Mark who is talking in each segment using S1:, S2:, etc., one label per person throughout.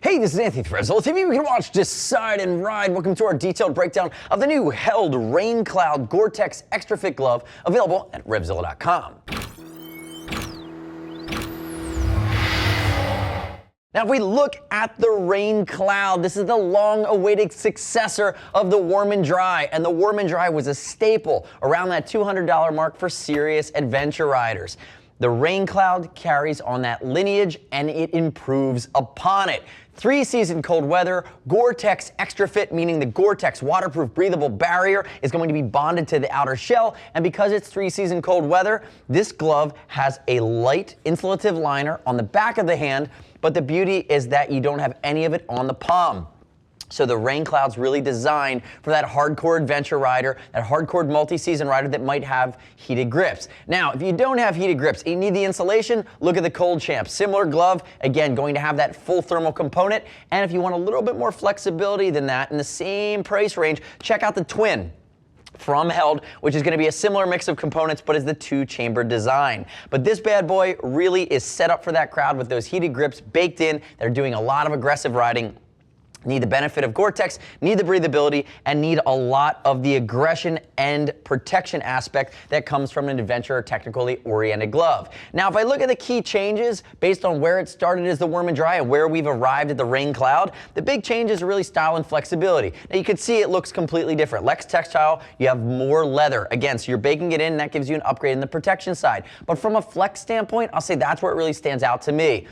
S1: Hey, this is Anthony from RevZilla TV. We can watch, decide, and ride. Welcome to our detailed breakdown of the new Held Rain Cloud Gore-Tex X-Trafit glove, available at RevZilla.com. Now, if we look at the Rain Cloud, this is the long-awaited successor of the Warm and Dry, and the Warm and Dry was a staple around that $200 mark for serious adventure riders. The Rain Cloud carries on that lineage, and it improves upon it. 3-season cold weather, Gore-Tex X-Trafit, meaning the Gore-Tex waterproof breathable barrier, is going to be bonded to the outer shell, and because it's 3-season cold weather, this glove has a light insulative liner on the back of the hand, but the beauty is that you don't have any of it on the palm. So the Rain Cloud's really designed for that hardcore adventure rider, that hardcore multi-season rider that might have heated grips. Now, if you don't have heated grips, you need the insulation, look at the Cold Champ. Similar glove, again, going to have that full thermal component. And if you want a little bit more flexibility than that in the same price range, check out the Twin from Held, which is going to be a similar mix of components, but is the 2-chamber design. But this bad boy really is set up for that crowd with those heated grips baked in. They're doing a lot of aggressive riding. Need the benefit of Gore-Tex, need the breathability, and need a lot of the aggression and protection aspect that comes from an adventure or technically oriented glove. Now, if I look at the key changes based on where it started as the Warm and Dry and where we've arrived at the Rain Cloud, the big changes are really style and flexibility. Now, you can see it looks completely different. Less textile, you have more leather. Again, so you're baking it in, and that gives you an upgrade in the protection side. But from a flex standpoint, I'll say that's where it really stands out to me.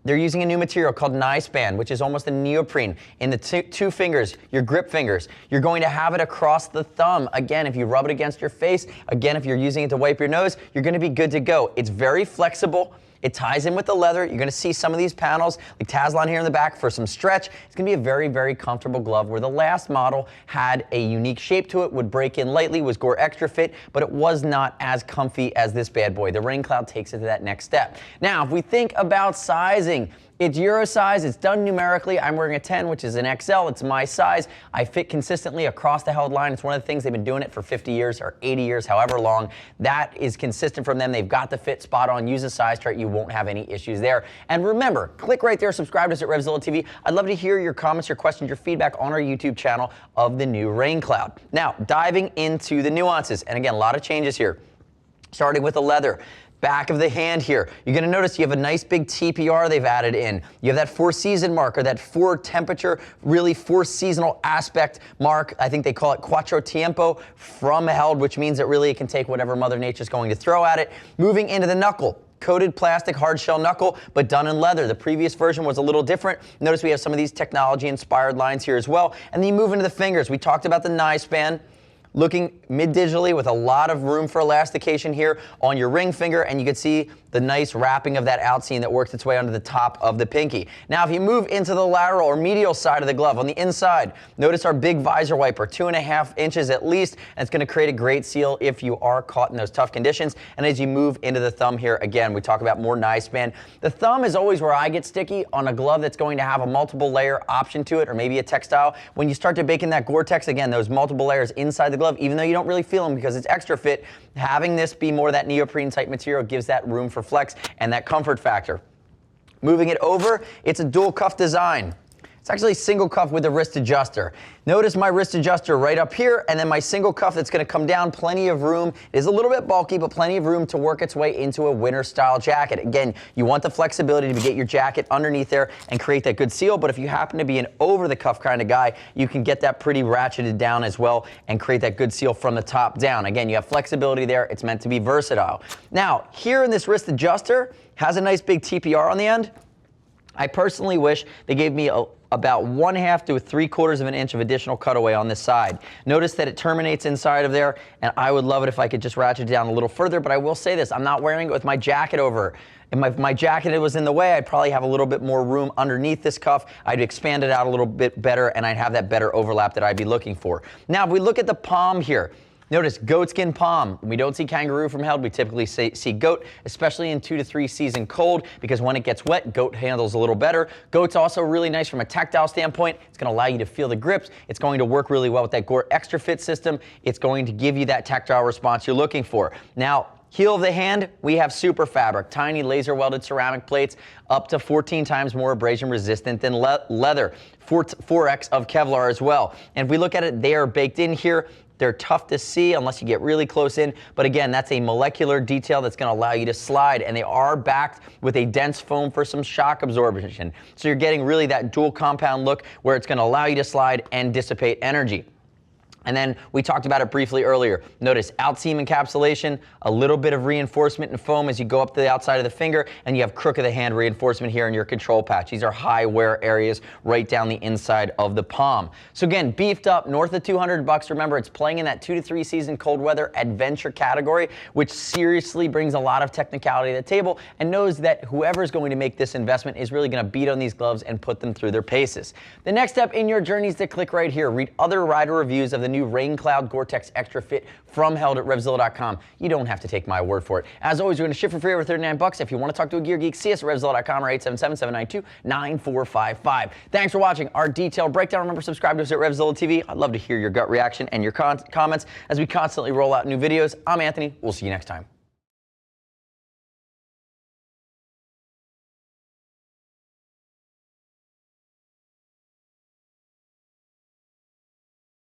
S1: They're using a new material called Nispan, which is almost a neoprene in the two fingers, your grip fingers. You're going to have it across the thumb. Again, if you rub it against your face, again, if you're using it to wipe your nose, you're going to be good to go. It's very flexible. It ties in with the leather. You're going to see some of these panels, like Tazlon here in the back for some stretch. It's going to be a very, very comfortable glove, where the last model had a unique shape to it, would break in lightly, was Gore X-Trafit, but it was not as comfy as this bad boy. The Rain Cloud takes it to that next step. Now, if we think about sizing, it's Euro size, it's done numerically. I'm wearing a 10, which is an XL, it's my size. I fit consistently across the Held line. It's one of the things, they've been doing it for 50 years or 80 years, however long. That is consistent from them. They've got the fit spot on. Use a size chart, you won't have any issues there. And remember, click right there, subscribe to us at RevZilla TV. I'd love to hear your comments, your questions, your feedback on our YouTube channel of the new Rain Cloud. Now, diving into the nuances, and again, a lot of changes here. Starting with the leather. Back of the hand here, you're going to notice you have a nice big TPR they've added in. You have that 4-season mark, or that 4-temperature, really 4-seasonal aspect mark. I think they call it Quattro Tiempo from Held, which means that really it can take whatever Mother Nature's going to throw at it. Moving into the knuckle. Coated plastic hard shell knuckle, but done in leather. The previous version was a little different. Notice we have some of these technology-inspired lines here as well. And then you move into the fingers. We talked about the Nispan. Looking mid-digitally with a lot of room for elastication here on your ring finger, and you can see the nice wrapping of that outseam that works its way onto the top of the pinky. Now, if you move into the lateral or medial side of the glove on the inside, notice our big visor wiper, 2.5 inches at least, and it's going to create a great seal if you are caught in those tough conditions. And as you move into the thumb here, again, we talk about more Nispan. The thumb is always where I get sticky on a glove that's going to have a multiple layer option to it, or maybe a textile. When you start to bake in that Gore-Tex, again, those multiple layers inside the glove, even though you don't really feel them because it's extra fit, having this be more that neoprene type material gives that room for flex and that comfort factor. Moving it over, it's a dual cuff design. It's actually a single cuff with a wrist adjuster. Notice my wrist adjuster right up here, and then my single cuff that's going to come down. Plenty of room. It is a little bit bulky, but plenty of room to work its way into a winter style jacket. Again, you want the flexibility to get your jacket underneath there and create that good seal, but if you happen to be an over the cuff kind of guy, you can get that pretty ratcheted down as well and create that good seal from the top down. Again, you have flexibility there. It's meant to be versatile. Now, here in this wrist adjuster, has a nice big TPR on the end. I personally wish they gave me about 1/2 to 3/4 of an inch of additional cutaway on this side. Notice that it terminates inside of there, and I would love it if I could just ratchet it down a little further, but I will say this, I'm not wearing it with my jacket over. If my jacket was in the way, I'd probably have a little bit more room underneath this cuff. I'd expand it out a little bit better, and I'd have that better overlap that I'd be looking for. Now, if we look at the palm here, notice goatskin palm. We don't see kangaroo from Held. We typically see goat, especially in 2 to 3 season cold, because when it gets wet, goat handles a little better. Goat's also really nice from a tactile standpoint. It's going to allow you to feel the grips. It's going to work really well with that Gore X-Trafit system. It's going to give you that tactile response you're looking for. Now, Heel of the hand, we have super fabric, tiny laser welded ceramic plates, up to 14 times more abrasion resistant than leather, 4x of Kevlar as well. And if we look at it, they are baked in here. They're tough to see unless you get really close in, but again, that's a molecular detail that's going to allow you to slide, and they are backed with a dense foam for some shock absorption. So you're getting really that dual compound look where it's going to allow you to slide and dissipate energy. And then we talked about it briefly earlier. Notice outseam encapsulation, a little bit of reinforcement and foam as you go up to the outside of the finger, and you have crook of the hand reinforcement here in your control patch. These are high wear areas right down the inside of the palm. So again, beefed up north of $200. Remember, it's playing in that 2 to 3 season cold weather adventure category, which seriously brings a lot of technicality to the table and knows that whoever's going to make this investment is really going to beat on these gloves and put them through their paces. The next step in your journey is to click right here. Read other rider reviews of the new Rain Cloud Gore-Tex X-Trafit from held at RevZilla.com. You don't have to take my word for it. As always, we're going to ship for free over $39. If you want to talk to a gear geek, see us at RevZilla.com or 877-792-9455. Thanks for watching our detailed breakdown. Remember, subscribe to us at RevZilla TV. I'd love to hear your gut reaction and your comments as we constantly roll out new videos. I'm Anthony. We'll see you next time.